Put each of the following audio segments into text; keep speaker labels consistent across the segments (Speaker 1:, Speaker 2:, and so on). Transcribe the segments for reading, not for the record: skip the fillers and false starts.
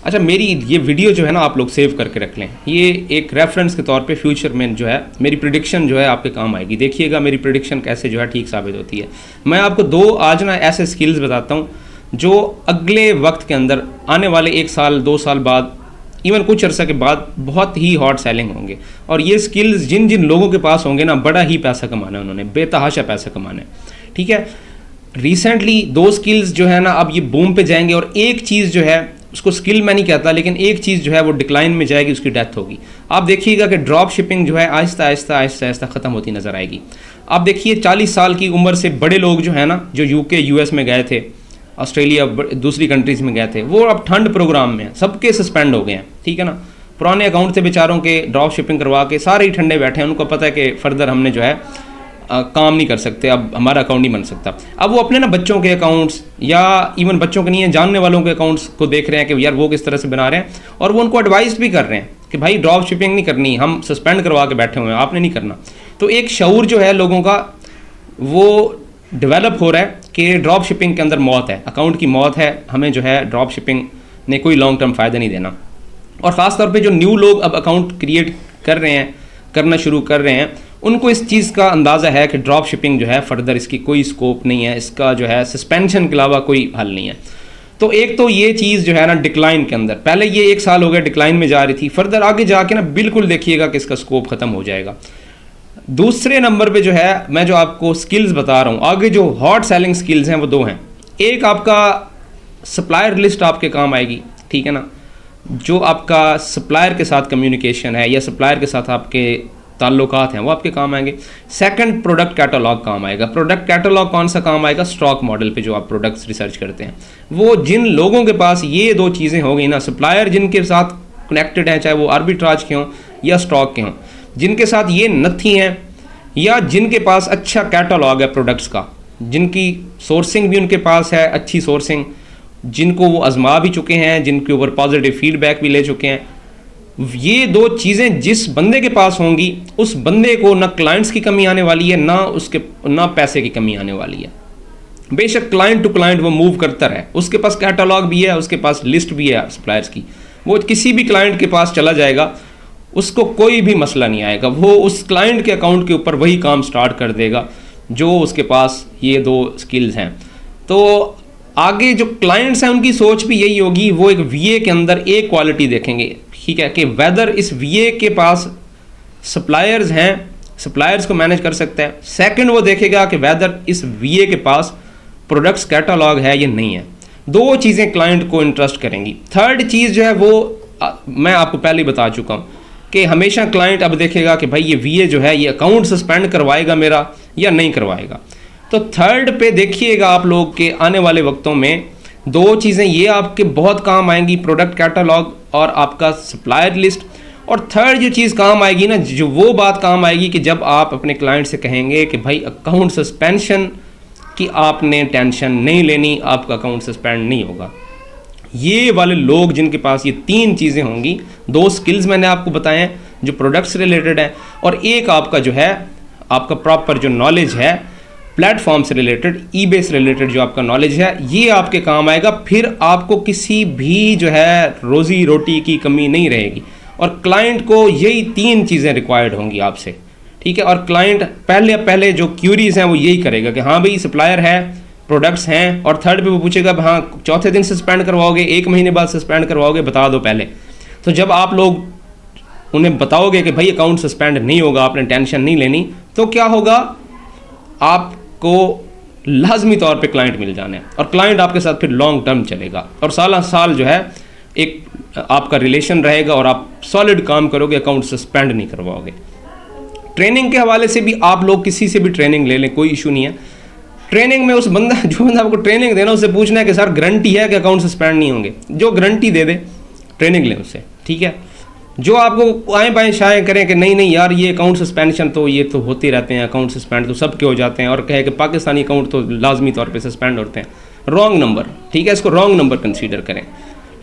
Speaker 1: अच्छा, मेरी ये वीडियो जो है ना आप लोग सेव करके रख लें, ये एक रेफरेंस के तौर पे फ्यूचर में जो है मेरी प्रिडिक्शन जो है आपके काम आएगी। देखिएगा मेरी प्रिडिक्शन कैसे जो है ठीक साबित होती है। मैं आपको दो आज ना ऐसे स्किल्स बताता हूँ जो अगले वक्त के अंदर आने वाले 1 साल 2 साल बाद, इवन कुछ अर्सा के बाद बहुत ही हॉट सेलिंग होंगे। और ये स्किल्स जिन जिन लोगों के पास होंगे ना, बड़ा ही पैसा कमाना है उन्होंने, बेतहाशा पैसा कमाना है। ठीक है, रिसेंटली 2 स्किल्स जो है ना अब ये बूम पे जाएंगे, और एक चीज़ जो है उसको स्किल मैं नहीं कहता, लेकिन एक चीज़ जो है वो डिक्लाइन में जाएगी, उसकी डेथ होगी। आप देखिएगा कि ड्रॉप शिपिंग जो है आहिस्ता आहिस्ता आहिस्ता आहिस्ता ख़त्म होती नज़र आएगी। आप देखिए 40 साल की उम्र से बड़े लोग जो है ना, जो यूके यूएस में गए थे, ऑस्ट्रेलिया, दूसरी कंट्रीज़ में गए थे, वो अब ठंड प्रोग्राम में हैं, सबके सस्पेंड हो गए हैं। ठीक है ना, पुराने अकाउंट थे बेचारों के, ड्रॉप शिपिंग करवा के सारे ही ठंडे बैठे हैं। उनको पता है कि फर्दर हमने जो है काम नहीं कर सकते, अब हमारा अकाउंट नहीं बन सकता। अब वो अपने ना बच्चों के अकाउंट्स, या इवन बच्चों के नहीं है, जानने वालों के अकाउंट्स को देख रहे हैं कि यार वो किस तरह से बना रहे हैं, और वो उनको एडवाइस भी कर रहे हैं कि भाई ड्रॉप शिपिंग नहीं करनी, हम सस्पेंड करवा के बैठे हुए हैं, आपने नहीं करना। तो एक शऊर जो है लोगों का वो डेवलप हो रहा है कि ड्रॉप शिपिंग के अंदर मौत है, अकाउंट की मौत है, हमें जो है ड्रॉप शिपिंग ने कोई लॉन्ग टर्म फ़ायदा नहीं देना। और ख़ास तौर पे जो न्यू लोग अब अकाउंट क्रिएट कर रहे हैं, करना शुरू कर रहे हैं, उनको इस चीज़ का अंदाज़ा है कि ड्रॉप शिपिंग जो है फर्दर इसकी कोई स्कोप नहीं है, इसका जो है सस्पेंशन के अलावा कोई हल नहीं है। तो एक तो ये चीज़ जो है ना डिक्लाइन के अंदर, पहले ये 1 साल हो गया डिक्लाइन में जा रही थी, फर्दर आगे जाके ना बिल्कुल देखिएगा कि इसका स्कोप ख़त्म हो जाएगा। दूसरे नंबर पे जो है मैं जो आपको स्किल्स बता रहा हूँ, आगे जो हॉट सेलिंग स्किल्स हैं वो 2 हैं। एक आपका सप्लायर लिस्ट आपके काम आएगी, ठीक है ना, जो आपका सप्लायर के साथ कम्युनिकेशन है या सप्लायर के साथ आपके ताल्लुकात हैं वो आपके काम आएंगे। सेकंड, प्रोडक्ट कैटलॉग काम आएगा। प्रोडक्ट कैटलॉग कौन सा काम आएगा? स्टॉक मॉडल पे जो आप प्रोडक्ट्स रिसर्च करते हैं, वो जिन लोगों के पास ये 2 चीज़ें हो गई ना, सप्लायर जिनके साथ कनेक्टेड हैं, चाहे वो आर्बिट्राज के हों या स्टॉक के हों, जिनके साथ ये नथी हैं, या जिनके पास अच्छा कैटलॉग है प्रोडक्ट्स का, जिनकी सोर्सिंग भी उनके पास है, अच्छी सोर्सिंग, जिनको वो आजमा भी चुके हैं, जिनके ऊपर पॉजिटिव फीडबैक भी ले चुके हैं, ये 2 चीज़ें जिस बंदे के पास होंगी उस बंदे को ना क्लाइंट्स की कमी आने वाली है, ना पैसे की कमी आने वाली है। बेशक क्लाइंट टू क्लाइंट वो मूव करता रहे, उसके पास कैटलॉग भी है, उसके पास लिस्ट भी है सप्लायर्स की, वो किसी भी क्लाइंट के पास चला जाएगा, उसको कोई भी मसला नहीं आएगा, वो उस क्लाइंट के अकाउंट के ऊपर वही काम स्टार्ट कर देगा जो उसके पास ये 2 स्किल्स हैं। तो आगे जो क्लाइंट्स हैं उनकी सोच भी यही होगी, वो एक वीए के अंदर एक क्वालिटी देखेंगे, ठीक है, कि वेदर इस वीए के पास सप्लायर्स हैं, सप्लायर्स को मैनेज कर सकता है। सेकंड, वो देखेगा कि वेदर इस वीए के पास प्रोडक्ट्स कैटलॉग है या नहीं है। 2 चीज़ें क्लाइंट को इंटरेस्ट करेंगी। थर्ड चीज़ जो है वो मैं आपको पहले ही बता चुका हूँ कि हमेशा क्लाइंट अब देखेगा कि भाई ये वीए जो है ये अकाउंट सस्पेंड करवाएगा मेरा या नहीं करवाएगा। तो थर्ड पे देखिएगा आप लोग के आने वाले वक्तों में 2 चीज़ें ये आपके बहुत काम आएंगी, प्रोडक्ट कैटलॉग और आपका सप्लायर लिस्ट। और थर्ड जो चीज़ काम आएगी ना, जो वो बात काम आएगी कि जब आप अपने क्लाइंट से कहेंगे कि भाई अकाउंट सस्पेंशन की आपने टेंशन नहीं लेनी, आपका अकाउंट सस्पेंड नहीं होगा। ये वाले लोग जिनके पास ये 3 चीज़ें होंगी, 2 स्किल्स मैंने आपको बताए हैं जो प्रोडक्ट्स रिलेटेड है, और एक आपका जो है आपका प्रॉपर जो नॉलेज है प्लेटफॉर्म से रिलेटेड, ईबे से रिलेटेड जो आपका नॉलेज है, ये आपके काम आएगा। फिर आपको किसी भी जो है रोज़ी रोटी की कमी नहीं रहेगी, और क्लाइंट को यही 3 चीज़ें रिक्वायर्ड होंगी आपसे, ठीक है। और क्लाइंट पहले जो क्यूरीज हैं वो यही करेगा कि हाँ भाई सप्लायर है, प्रोडक्ट्स हैं, और थर्ड पे वो पूछेगा हाँ चौथे दिन सस्पेंड करवाओगे, 1 महीने बाद सस्पेंड करवाओगे, बता दो पहले। तो जब आप लोग उन्हें बताओगे कि भाई अकाउंट सस्पेंड नहीं होगा, आपने टेंशन नहीं लेनी, तो क्या होगा, आपको लाजमी तौर पे क्लाइंट मिल जाने हैं, और क्लाइंट आपके साथ फिर लॉन्ग टर्म चलेगा, और साल जो है एक आपका रिलेशन रहेगा, और आप सॉलिड काम करोगे, अकाउंट सस्पेंड नहीं करवाओगे। ट्रेनिंग के हवाले से भी आप लोग किसी से भी ट्रेनिंग ले लें, कोई इशू नहीं है। ट्रेनिंग में जो बंदा आपको ट्रेनिंग देना, उससे पूछना है कि सर गारंटी है कि अकाउंट सस्पेंड नहीं होंगे, जो गारंटी दे दे ट्रेनिंग लें उससे, ठीक है। जो आपको आए बाएँ शाएँ करें कि नहीं यार ये अकाउंट सस्पेंशन तो ये तो होते रहते हैं, अकाउंट सस्पेंड तो सबके हो जाते हैं, और कहे कि पाकिस्तानी अकाउंट तो लाजमी तौर पे सस्पेंड होते हैं, रॉन्ग नंबर, ठीक है, इसको रॉन्ग नंबर कंसीडर करें,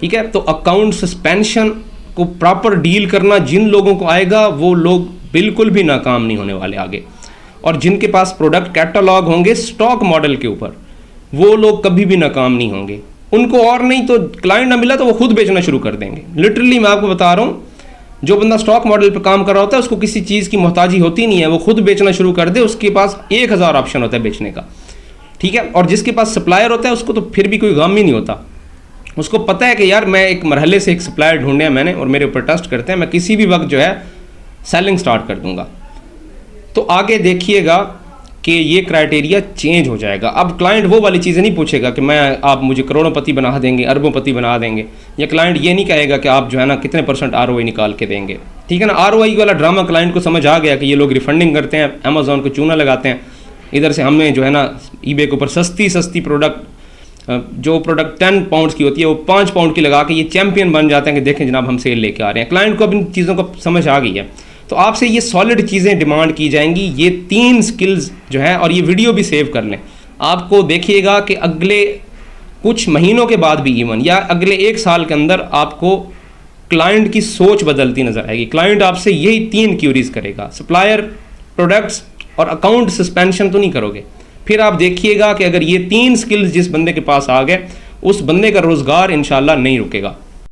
Speaker 1: ठीक है। तो अकाउंट सस्पेंशन को प्रॉपर डील करना जिन लोगों को आएगा वो लोग बिल्कुल भी नाकाम नहीं होने वाले आगे, और जिनके पास प्रोडक्ट कैटलॉग होंगे स्टॉक मॉडल के ऊपर, वो लोग कभी भी नाकाम नहीं होंगे। उनको और नहीं तो क्लाइंट ना मिला तो वो खुद बेचना शुरू कर देंगे। लिटरली मैं आपको बता रहा हूँ, जो बंदा स्टॉक मॉडल पर काम कर रहा होता है उसको किसी चीज़ की मोहताजी होती नहीं है, वो खुद बेचना शुरू कर दे, उसके पास 1000 ऑप्शन होता है बेचने का, ठीक है। और जिसके पास सप्लायर होता है उसको तो फिर भी कोई गम ही नहीं होता, उसको पता है कि यार मैं एक मरहले से एक सप्लायर ढूंढे हैं मैंने और मेरे ऊपर ट्रस्ट करते हैं, मैं किसी भी वक्त जो है सेलिंग स्टार्ट कर दूंगा। तो आगे देखिएगा कि ये क्राइटेरिया चेंज हो जाएगा। अब क्लाइंट वो वाली चीज़ें नहीं पूछेगा कि मैं आप मुझे करोड़ोंपति बना देंगे, अरबोंपति बना देंगे, या क्लाइंट ये नहीं कहेगा कि आप जो है ना कितने % ROI निकाल के देंगे, ठीक है ना। ROI वाला ड्रामा क्लाइंट को समझ आ गया कि ये लोग रिफंडिंग करते हैं, अमेजोन को चूना लगाते हैं, इधर से हमने जो है ना ईबे के ऊपर सस्ती प्रोडक्ट, जो प्रोडक्ट 10 पाउंड की होती है वो 5 पाउंड की लगा के ये चैंपियन बन जाते हैं कि देखें जनाब हम सेल लेके आ रहे हैं। क्लाइंट को अब इन चीज़ों को समझ आ गई है। तो आपसे ये सॉलिड चीज़ें डिमांड की जाएंगी, ये 3 स्किल्स जो है, और ये वीडियो भी सेव कर लें। आपको देखिएगा कि अगले कुछ महीनों के बाद भी इवन या अगले 1 साल के अंदर आपको क्लाइंट की सोच बदलती नजर आएगी। क्लाइंट आपसे यही 3 क्यूरीज करेगा, सप्लायर, प्रोडक्ट्स और अकाउंट सस्पेंशन तो नहीं करोगे। फिर आप देखिएगा कि अगर ये 3 स्किल्स जिस बंदे के पास आ गए, उस बंदे का रोजगार इंशाल्लाह नहीं रुकेगा।